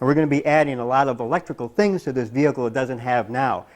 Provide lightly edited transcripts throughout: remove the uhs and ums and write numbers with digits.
And we're going to be adding a lot of electrical things to this vehicle it doesn't have now.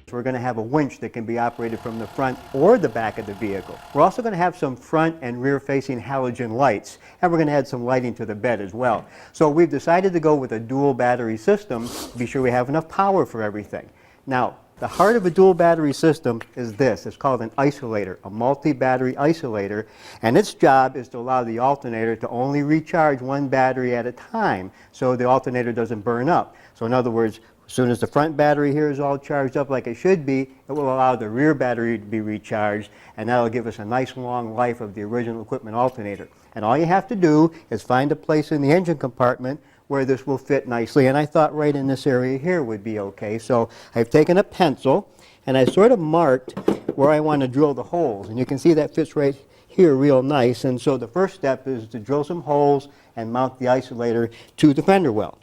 We're going to have a winch that can be operated from the front or the back of the vehicle. We're also going to have some front and rear facing halogen lights, and we're going to add some lighting to the bed as well. So we've decided to go with a dual battery system to be sure we have enough power for everything. Now, the heart of a dual battery system is this. It's called an isolator, a multi-battery isolator, and its job is to allow the alternator to only recharge one battery at a time so the alternator doesn't burn up. So in other words, as soon as the front battery here is all charged up like it should be, it will allow the rear battery to be recharged, and that will give us a nice long life of the original equipment alternator. And all you have to do is find a place in the engine compartment where this will fit nicely, and I thought right in this area here would be okay. So I've taken a pencil and I sort of marked where I want to drill the holes, and you can see that fits right here real nice. And so the first step is to drill some holes and mount the isolator to the fender well.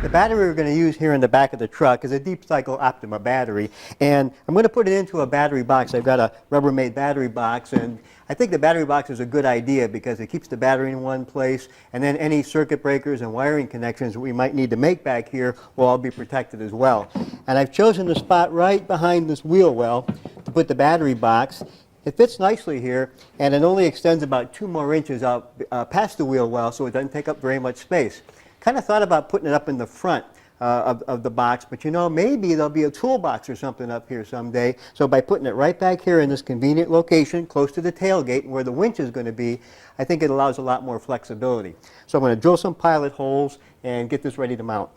The battery we're going to use here in the back of the truck is a Deep Cycle Optima battery, and I'm going to put it into a battery box. I've got a Rubbermaid battery box, and I think the battery box is a good idea because it keeps the battery in one place, and then any circuit breakers and wiring connections that we might need to make back here will all be protected as well. And I've chosen the spot right behind this wheel well to put the battery box. It fits nicely here, and it only extends about 2 more inches out past the wheel well, so it doesn't take up very much space. Kind of thought about putting it up in the front of the box, but you know, maybe there'll be a toolbox or something up here someday. So by putting it right back here in this convenient location, close to the tailgate where the winch is going to be, I think it allows a lot more flexibility. So I'm going to drill some pilot holes and get this ready to mount.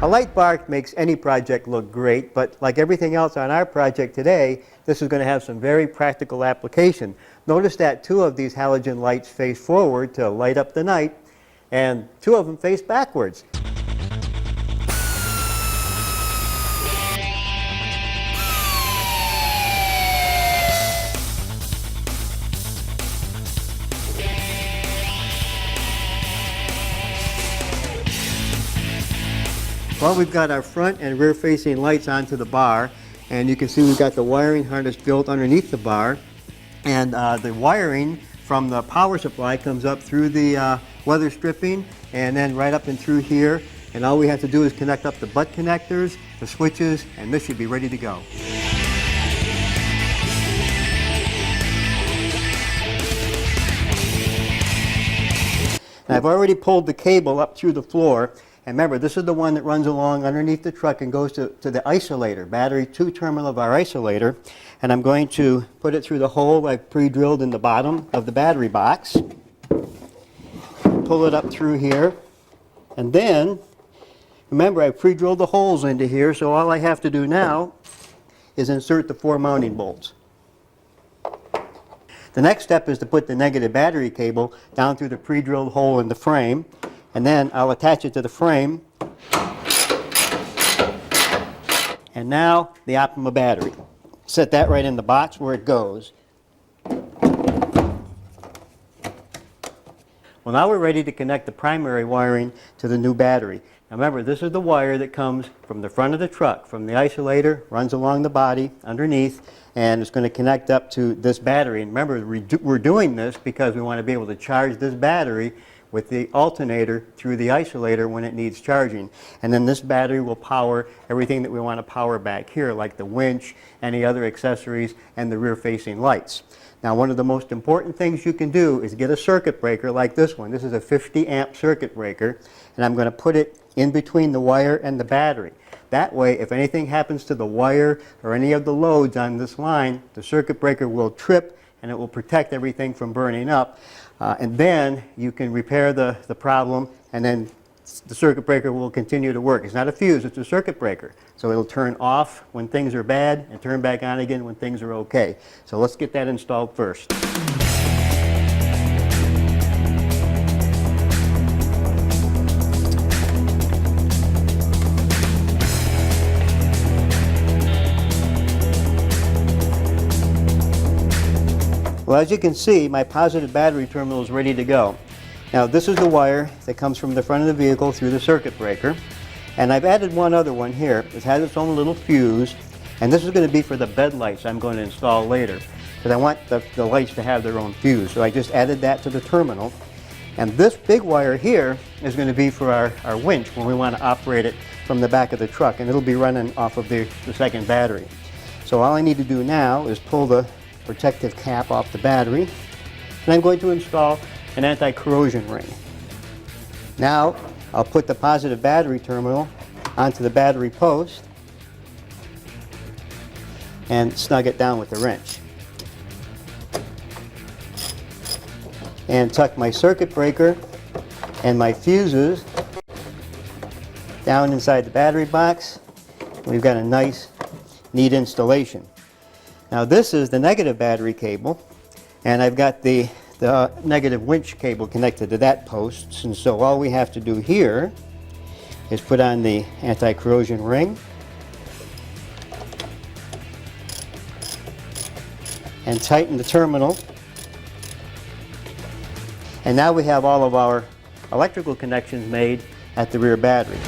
A light bar makes any project look great, but like everything else on our project today, this is going to have some very practical application. Notice that 2 of these halogen lights face forward to light up the night, and 2 of them face backwards. Well, we've got our front and rear facing lights onto the bar, and you can see we've got the wiring harness built underneath the bar, and the wiring from the power supply comes up through the weather stripping and then right up and through here, and all we have to do is connect up the butt connectors, the switches, and this should be ready to go. And I've already pulled the cable up through the floor. And remember, this is the one that runs along underneath the truck and goes to the isolator, battery 2 terminal of our isolator. And I'm going to put it through the hole I've pre-drilled in the bottom of the battery box. Pull it up through here. And then, remember, I've pre-drilled the holes into here, so all I have to do now is insert the 4 mounting bolts. The next step is to put the negative battery cable down through the pre-drilled hole in the frame. And then I'll attach it to the frame. And now the Optima battery. Set that right in the box where it goes. Well, now we're ready to connect the primary wiring to the new battery. Now remember, this is the wire that comes from the front of the truck, from the isolator, runs along the body underneath, and it's going to connect up to this battery. And remember, we're doing this because we want to be able to charge this battery with the alternator through the isolator when it needs charging. And then this battery will power everything that we want to power back here, like the winch, any other accessories, and the rear-facing lights. Now, one of the most important things you can do is get a circuit breaker like this one. This is a 50-amp circuit breaker, and I'm going to put it in between the wire and the battery. That way, if anything happens to the wire or any of the loads on this line, the circuit breaker will trip and it will protect everything from burning up. And then you can repair the problem, and then the circuit breaker will continue to work. It's not a fuse, it's a circuit breaker. So it'll turn off when things are bad and turn back on again when things are okay. So let's get that installed first. Well, as you can see, my positive battery terminal is ready to go. Now, this is the wire that comes from the front of the vehicle through the circuit breaker. And I've added one other one here. It has its own little fuse. And this is going to be for the bed lights I'm going to install later, because I want the lights to have their own fuse. So I just added that to the terminal. And this big wire here is going to be for our winch when we want to operate it from the back of the truck. And it'll be running off of the second battery. So all I need to do now is pull the protective cap off the battery. And I'm going to install an anti-corrosion ring. Now I'll put the positive battery terminal onto the battery post and snug it down with the wrench. And tuck my circuit breaker and my fuses down inside the battery box. We've got a nice, neat installation. Now this is the negative battery cable, and I've got the negative winch cable connected to that post. And so all we have to do here is put on the anti-corrosion ring and tighten the terminal. And now we have all of our electrical connections made at the rear battery.